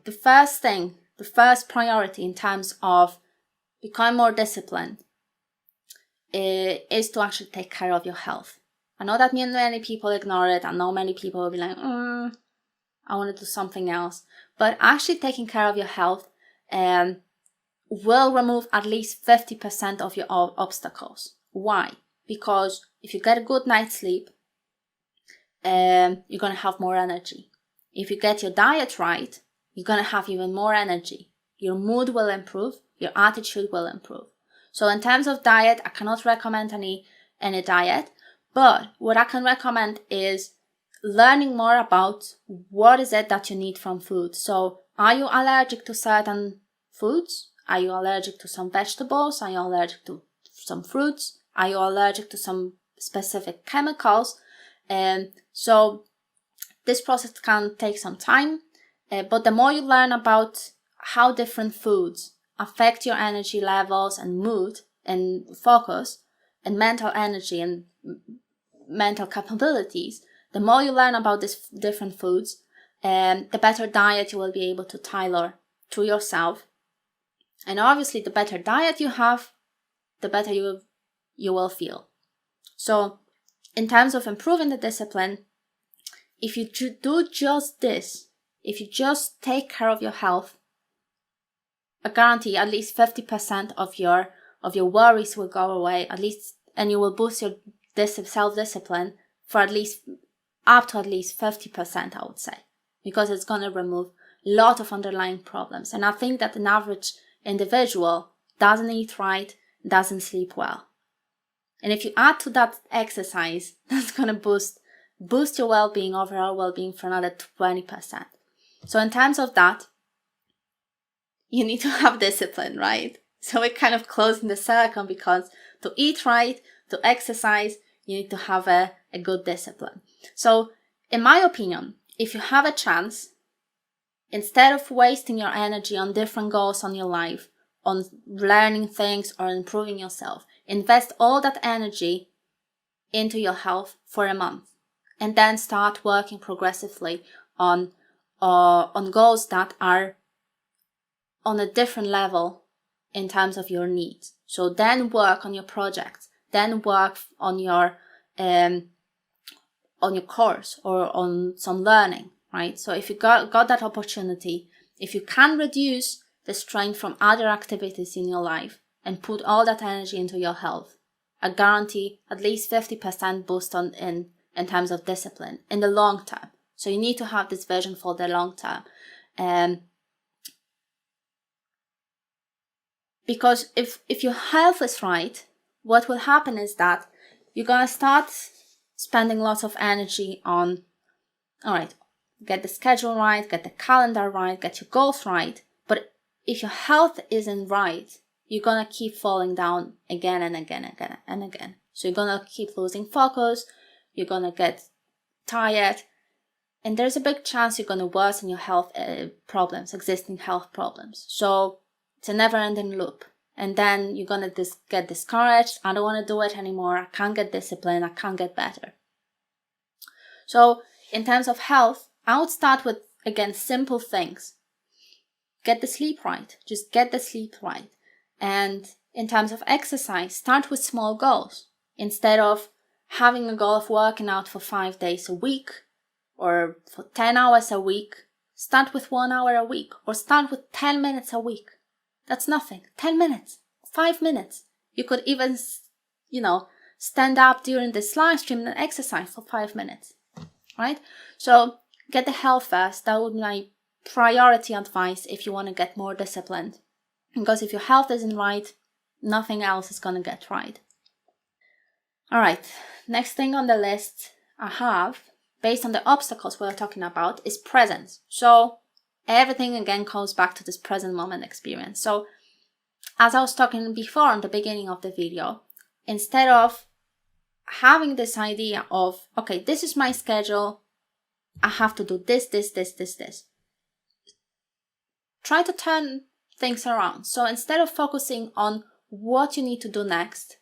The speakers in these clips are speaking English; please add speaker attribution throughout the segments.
Speaker 1: the first thing, the first priority in terms of becoming more disciplined is to actually take care of your health. I know that many people ignore it. I know many people will be like, I want to do something else. But actually taking care of your health will remove at least 50% of your obstacles. Why? Because if you get a good night's sleep, you're going to have more energy. If you get your diet right, you're going to have even more energy. Your mood will improve. Your attitude will improve. So in terms of diet, I cannot recommend any diet. But what I can recommend is learning more about what is it that you need from food. So are you allergic to certain foods? Are you allergic to some vegetables? Are you allergic to some fruits? Are you allergic to some specific chemicals? So this process can take some time, but the more you learn about how different foods affect your energy levels and mood and focus and mental energy and mental capabilities, the more you learn about these different foods, the better diet you will be able to tailor to yourself. And obviously, the better diet you have, the better you will feel. So in terms of improving the discipline, if you do just this, if you just take care of your health, I guarantee at least 50% of your worries will go away, and you will boost your self-discipline for up to at least 50%, I would say, because it's going to remove a lot of underlying problems. And I think that an average individual doesn't eat right, doesn't sleep well. And if you add to that exercise, that's going to boost your well-being, overall well-being, for another 20%. So in terms of that, you need to have discipline, right? So we're kind of closing the circle, because to eat right, to exercise, you need to have a good discipline. So in my opinion, if you have a chance, instead of wasting your energy on different goals on your life, on learning things or improving yourself, invest all that energy into your health for a month, and then start working progressively on goals that are on a different level in terms of your needs. So then work on your projects, then work on your course or on some learning, right? So if you got that opportunity, if you can reduce the strain from other activities in your life and put all that energy into your health, I guarantee at least 50% boost in terms of discipline in the long term. So you need to have this vision for the long term. Because if your health is right, what will happen is that you're going to start spending lots of energy on, all right, get the schedule right, get the calendar right, get your goals right. But if your health isn't right, you're going to keep falling down again and again and again. So you're going to keep losing focus, you're going to get tired, and there's a big chance you're going to worsen your health existing health problems. So it's a never-ending loop. And then you're going to get discouraged. I don't want to do it anymore. I can't get disciplined. I can't get better. So in terms of health, I would start with, again, simple things. Get the sleep right. Just get the sleep right. And in terms of exercise, start with small goals. Instead of having a goal of working out for 5 days a week or for 10 hours a week, start with 1 hour a week, or start with 10 minutes a week. That's nothing. 10 minutes, 5 minutes. You could even, stand up during this live stream and exercise for 5 minutes, right? So get the health first. That would be my priority advice if you want to get more disciplined. Because if your health isn't right, nothing else is going to get right. All right, next thing on the list I have, based on the obstacles we're talking about, is presence. So everything again comes back to this present moment experience. So as I was talking before in the beginning of the video, instead of having this idea of, okay, this is my schedule, I have to do this, try to turn things around. So instead of focusing on what you need to do next,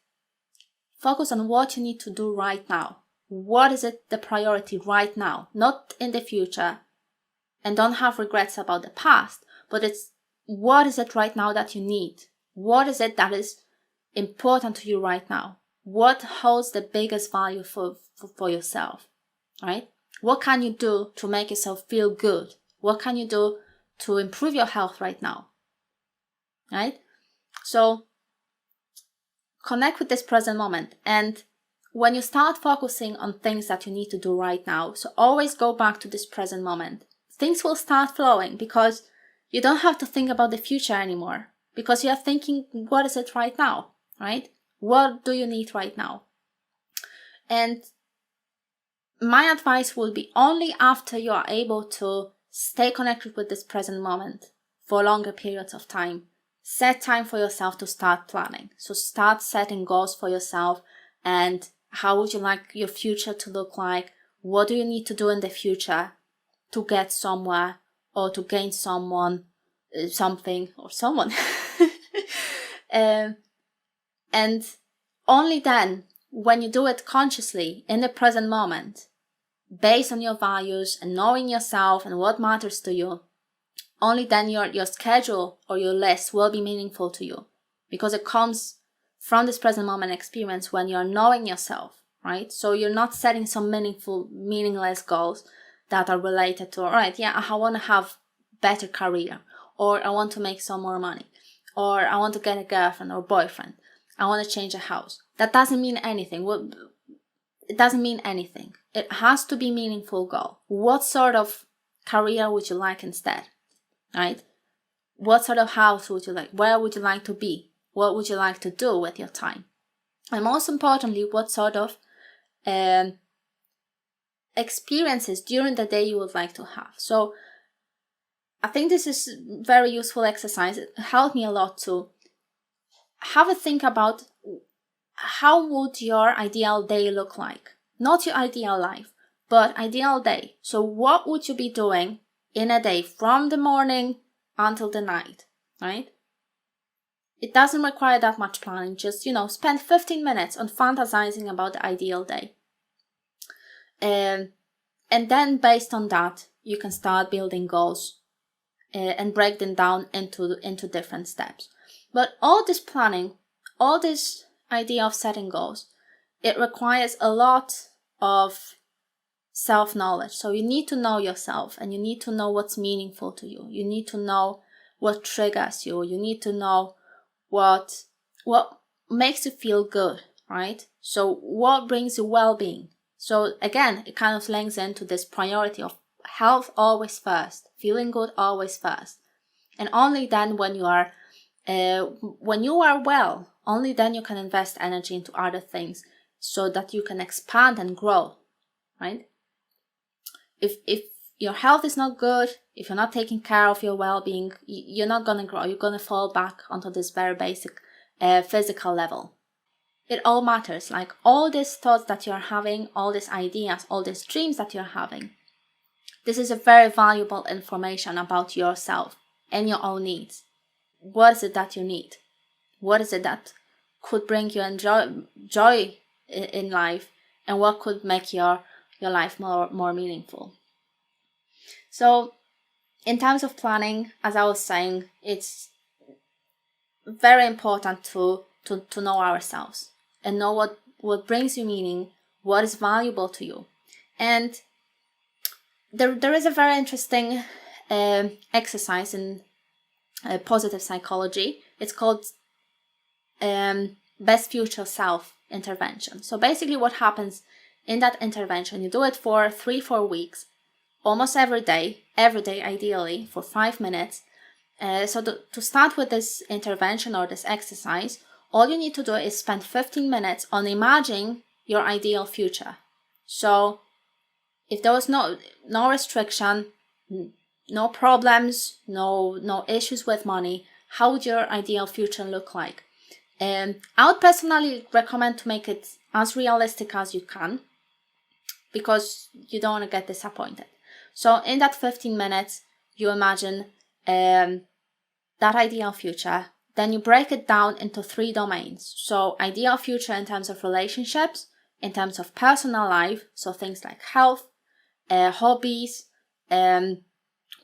Speaker 1: focus on what you need to do right now. What is it the priority right now? Not in the future, and don't have regrets about the past, but it's what is it right now that you need? What is it that is important to you right now? What holds the biggest value for yourself, right? What can you do to make yourself feel good? What can you do to improve your health right now, right? So connect with this present moment. And when you start focusing on things that you need to do right now, so always go back to this present moment. Things will start flowing because you don't have to think about the future anymore, because you are thinking, what is it right now, right? What do you need right now? And my advice will be only after you are able to stay connected with this present moment for longer periods of time. Set time for yourself to start planning. So start setting goals for yourself, and how would you like your future to look like? What do you need to do in the future to get somewhere or to gain someone, something or someone? And only then, when you do it consciously in the present moment, based on your values and knowing yourself and what matters to you, only then your schedule or your list will be meaningful to you, because it comes from this present moment experience when you're knowing yourself, right? So you're not setting some meaningless goals that are related to, all right, yeah, I want to have better career, or I want to make some more money, or I want to get a girlfriend or boyfriend, I want to change a house. That doesn't mean anything. It doesn't mean anything. It has to be a meaningful goal. What sort of career would you like instead, right? What sort of house would you like? Where would you like to be? What would you like to do with your time? And most importantly, what sort of experiences during the day you would like to have. So I think this is very useful exercise. It helped me a lot to have a think about how would your ideal day look like? Not your ideal life, but ideal day. So what would you be doing in a day from the morning until the night, right? It doesn't require that much planning. Just, spend 15 minutes on fantasizing about the ideal day. And then based on that, you can start building goals and break them down into different steps. But all this planning, all this idea of setting goals, it requires a lot of self-knowledge. So you need to know yourself, and you need to know what's meaningful to you. You need to know what triggers you. You need to know what makes you feel good, right? So what brings you well-being? So again, it kind of links into this priority of health always first, feeling good always first. And only then when you are well, only then you can invest energy into other things so that you can expand and grow, right? If your health is not good, if you're not taking care of your well-being, you're not going to grow. You're going to fall back onto this very basic physical level. It all matters. Like all these thoughts that you're having, all these ideas, all these dreams that you're having, this is a very valuable information about yourself and your own needs. What is it that you need? What is it that could bring you joy in life, and what could make your life more meaningful? So in terms of planning, as I was saying, it's very important to know ourselves and know what brings you meaning, what is valuable to you. And there is a very interesting exercise in positive psychology. It's called Best Future Self intervention. So basically what happens in that intervention, you do it for 3-4 weeks, almost every day ideally for 5 minutes. So to start with this intervention or this exercise, all you need to do is spend 15 minutes on imagining your ideal future. So if there was no restriction, no problems, no issues with money, how would your ideal future look like? I would personally recommend to make it as realistic as you can, because you don't want to get disappointed. So in that 15 minutes, you imagine that ideal future. Then you break it down into 3 domains. So ideal future in terms of relationships, in terms of personal life, so things like health, hobbies,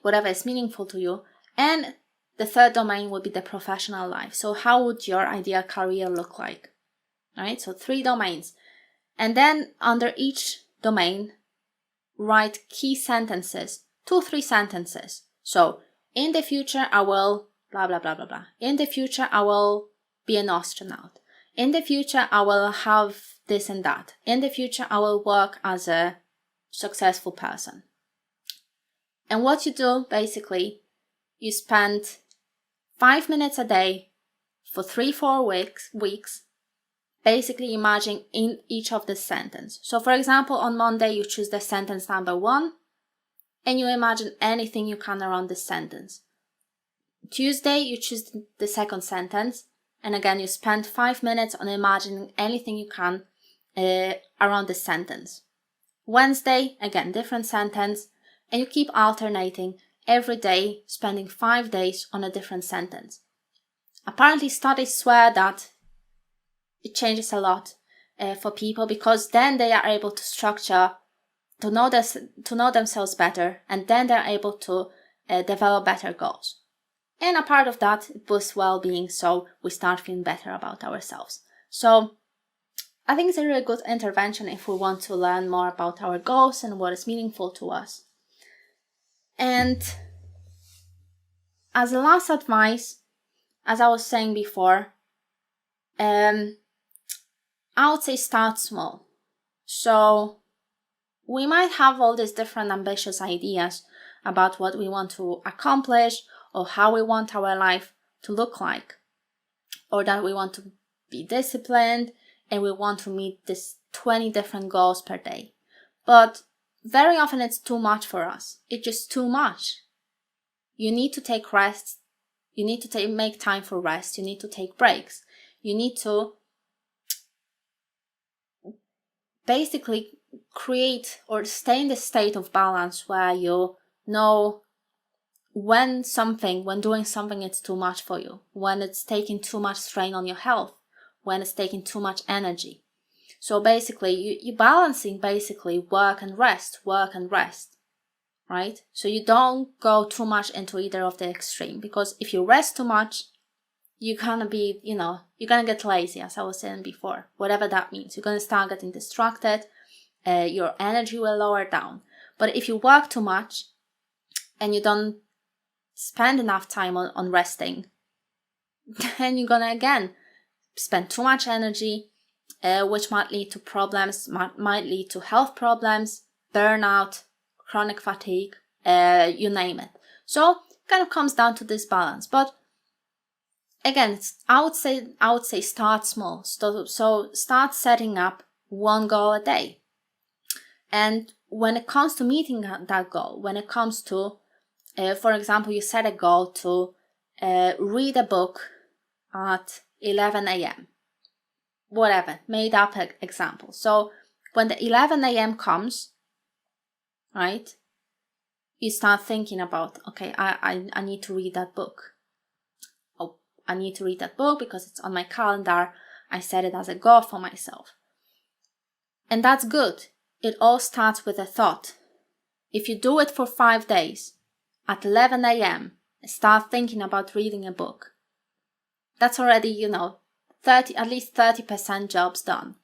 Speaker 1: whatever is meaningful to you. And the third domain would be the professional life. So how would your ideal career look like? All right, so 3 domains. And then under each domain, write key sentences, 2-3 sentences. So in the future, I will blah, blah, blah, blah, blah. In the future, I will be an astronaut. In the future, I will have this and that. In the future, I will work as a successful person. And what you do, basically, you spend 5 minutes a day for 3-4 weeks, basically imagining in each of the sentence. So for example, on Monday, you choose the sentence number 1, and you imagine anything you can around this sentence. Tuesday, you choose the second sentence, and again, you spend 5 minutes on imagining anything you can around this sentence. Wednesday, again, different sentence, and you keep alternating every day, spending 5 days on a different sentence. Apparently, studies swear that it changes a lot for people, because then they are able to structure, to know themselves better, and then they're able to develop better goals. And a part of that, it boosts well-being, so we start feeling better about ourselves. So I think it's a really good intervention if we want to learn more about our goals and what is meaningful to us. And as a last advice, as I was saying before, I would say start small. So we might have all these different ambitious ideas about what we want to accomplish, or how we want our life to look like, or that we want to be disciplined and we want to meet this 20 different goals per day. But very often it's too much for us. It's just too much. You need to take rest. You need to make time for rest. You need to take breaks. You need to basically create or stay in the state of balance where you know when doing something it's too much for you, when it's taking too much strain on your health, when it's taking too much energy. So basically, you're balancing basically work and rest, right? So you don't go too much into either of the extreme, because if you rest too much, you're gonna get lazy, as I was saying before, whatever that means. You're gonna start getting distracted, your energy will lower down. But if you work too much and you don't spend enough time on resting, then you're gonna again spend too much energy, which might lead to problems, might lead to health problems, burnout, chronic fatigue, you name it. So it kind of comes down to this balance. But again, I would say start small. So start setting up one goal a day. And when it comes to meeting that goal, when it comes to for example, you set a goal to read a book at 11 a.m. Whatever, made up example. So when the 11 a.m. comes, right, you start thinking about, okay, I need to read that book. Oh, I need to read that book because it's on my calendar. I set it as a goal for myself. And that's good. It all starts with a thought. If you do it for 5 days, at 11 a.m., start thinking about reading a book. That's already, at least 30% jobs done.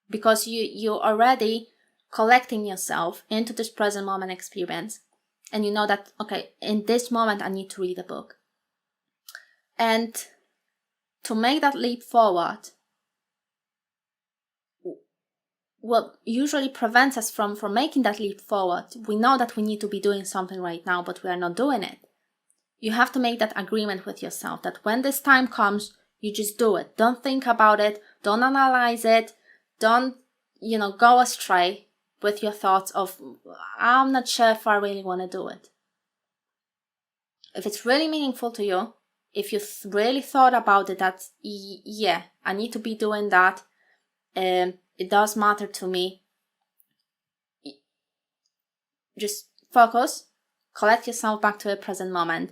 Speaker 1: Because you're already collecting yourself into this present moment experience. And you know that, okay, in this moment, I need to read a book. And to make that leap forward, what usually prevents us from making that leap forward, we know that we need to be doing something right now, but we are not doing it. You have to make that agreement with yourself that when this time comes, you just do it. Don't think about it. Don't analyze it. Don't, go astray with your thoughts of, I'm not sure if I really want to do it. If it's really meaningful to you, if you really thought about it, that, yeah, I need to be doing that. It does matter to me. Just focus, collect yourself back to the present moment,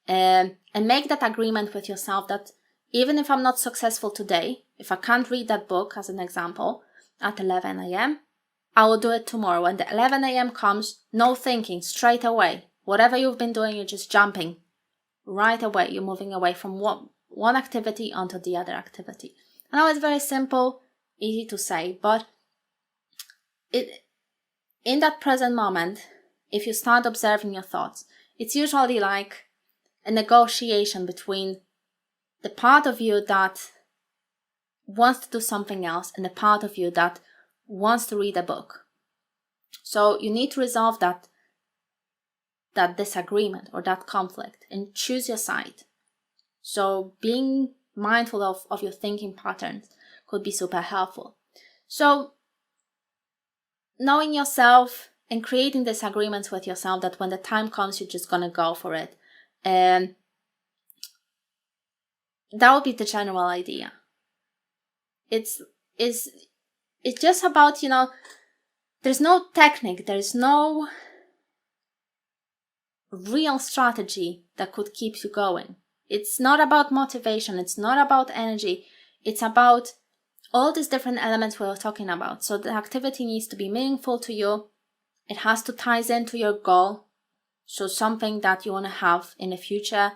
Speaker 1: and make that agreement with yourself that even if I'm not successful today, if I can't read that book, as an example, at 11 a.m., I will do it tomorrow. When the 11 a.m. comes, no thinking, straight away. Whatever you've been doing, you're just jumping right away. You're moving away from one activity onto the other activity. I know it's very simple, easy to say, but in that present moment, if you start observing your thoughts, it's usually like a negotiation between the part of you that wants to do something else and the part of you that wants to read a book. So you need to resolve that disagreement or that conflict and choose your side. So being mindful of your thinking patterns could be super helpful. So knowing yourself and creating these agreements with yourself that when the time comes, you're just going to go for it. And that would be the general idea. It's just about, there's no technique, there's no real strategy that could keep you going. It's not about motivation, it's not about energy, it's about all these different elements we were talking about. So the activity needs to be meaningful to you. It has to tie into your goal. So something that you want to have in the future,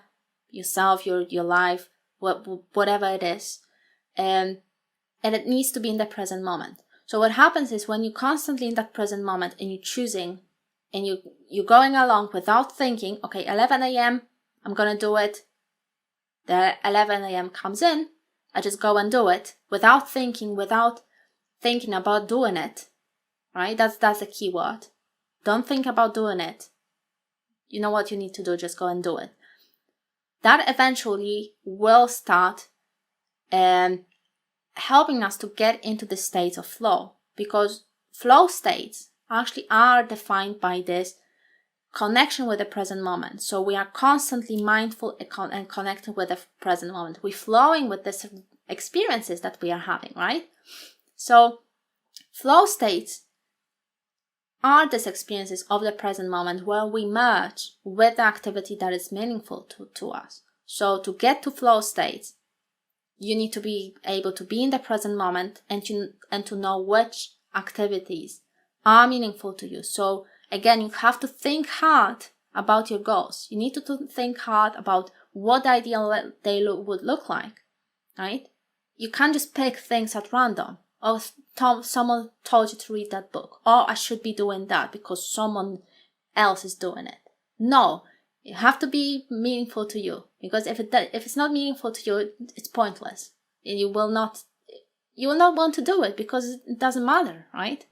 Speaker 1: yourself, your life, whatever it is. And it needs to be in the present moment. So what happens is when you're constantly in that present moment and you're choosing and you're going along without thinking, okay, 11 a.m., I'm going to do it. The 11 a.m. comes in, I just go and do it without thinking about doing it, right? That's the key word. Don't think about doing it. You know what you need to do, just go and do it. That eventually will start helping us to get into the states of flow, because flow states actually are defined by this connection with the present moment. So we are constantly mindful and connected with the present moment. We're flowing with these experiences that we are having, right? So flow states are these experiences of the present moment where we merge with the activity that is meaningful to us. So to get to flow states, you need to be able to be in the present moment and to know which activities are meaningful to you. So again, you have to think hard about your goals. You need to think hard about what the ideal day would look like, right? You can't just pick things at random. Or someone told you to read that book. Or I should be doing that because someone else is doing it. No, it have to be meaningful to you. Because if it's not meaningful to you, it's pointless. And you will not want to do it because it doesn't matter, right?